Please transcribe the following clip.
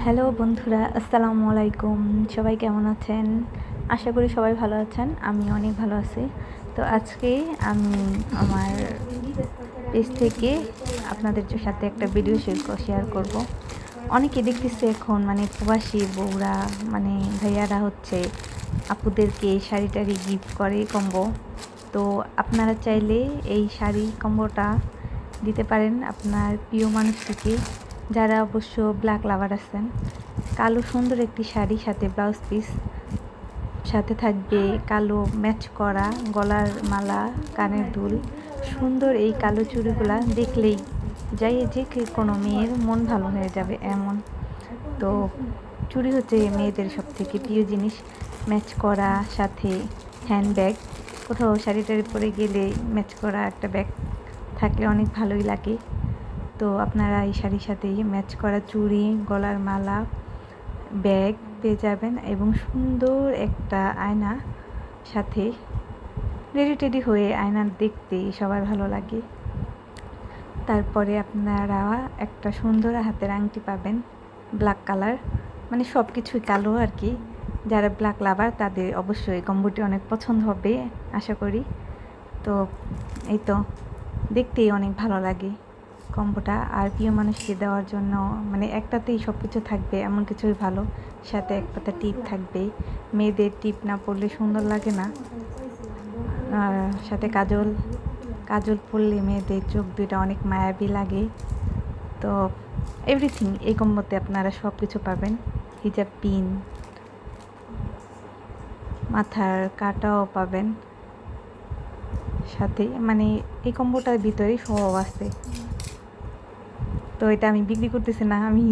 Hello বন্ধুরা, আসসালামু আলাইকুম। সবাই কেমন আছেন? আশা করি সবাই ভালো আছেন। আমি অনেক ভালো আছি। তো আজকে আমি আমার পেজ থেকে আপনাদের সাথে একটা ভিডিও শেয়ার করব। অনেকে দেখতেছি এখন প্রবাসী বউরা ভাইয়ারা হচ্ছে আপুদেরকে শাড়ি টাড়ি গিফট করে কম্বো। তো আপনারা চাইলে এই শাড়ি কম্বোটা দিতে পারেন আপনার প্রিয় মানুষটিকে, যারা অবশ্য ব্ল্যাক লাভার আছেন। কালো সুন্দর একটি শাড়ি, সাথে ব্লাউজ পিস, সাথে থাকবে কালো ম্যাচ করা গলার মালা, কানের দুল। সুন্দর এই কালো চুড়িগুলা দেখলেই যে কোনো মেয়ের মন ভালো হয়ে যাবে এমন। তো চুড়ি হচ্ছে মেয়েদের সব থেকে প্রিয় জিনিস। ম্যাচ করা, সাথে হ্যান্ডব্যাগ, কোথাও শাড়ি টাড়ি পরে গেলে ম্যাচ করা একটা ব্যাগ থাকলে অনেক ভালোই লাগে। তো আপনারা এই শাড়ির সাথে ম্যাচ করা চুড়ি, গলার মালা, ব্যাগ পেয়ে যাবেন এবং সুন্দর একটা আয়না সাথে। রেডি টেডি হয়ে আয়না দেখতে সবার ভালো লাগে। তারপরে আপনারা একটা সুন্দর হাতের আংটি পাবেন, ব্ল্যাক কালার, সব কিছুই কালো আর কি। যারা ব্ল্যাক লাভার তাদের অবশ্যই কম্বোটি অনেক পছন্দ হবে আশা করি। তো এই তো দেখতেই অনেক ভালো লাগে কম্বোটা। আর প্রিয় মানুষকে দেওয়ার জন্য একটাতেই সব কিছু থাকবে এমন কিছুই ভালো। সাথে এক পাতা টিপ থাকবে, মেয়েদের টিপ না পরলে সুন্দর লাগে না। আর সাথে কাজল পরলে মেয়েদের চোখ দুইটা অনেক মায়াবী লাগে। তো এভরিথিং এই কম্বোতে আপনারা সব কিছু পাবেন। হিজাব পিন, মাথার কাটাও পাবেন সাথে। এই কম্বোটার ভিতরেই সব আছে। তো এটা আমি বিক্রি করতেছি না, আমি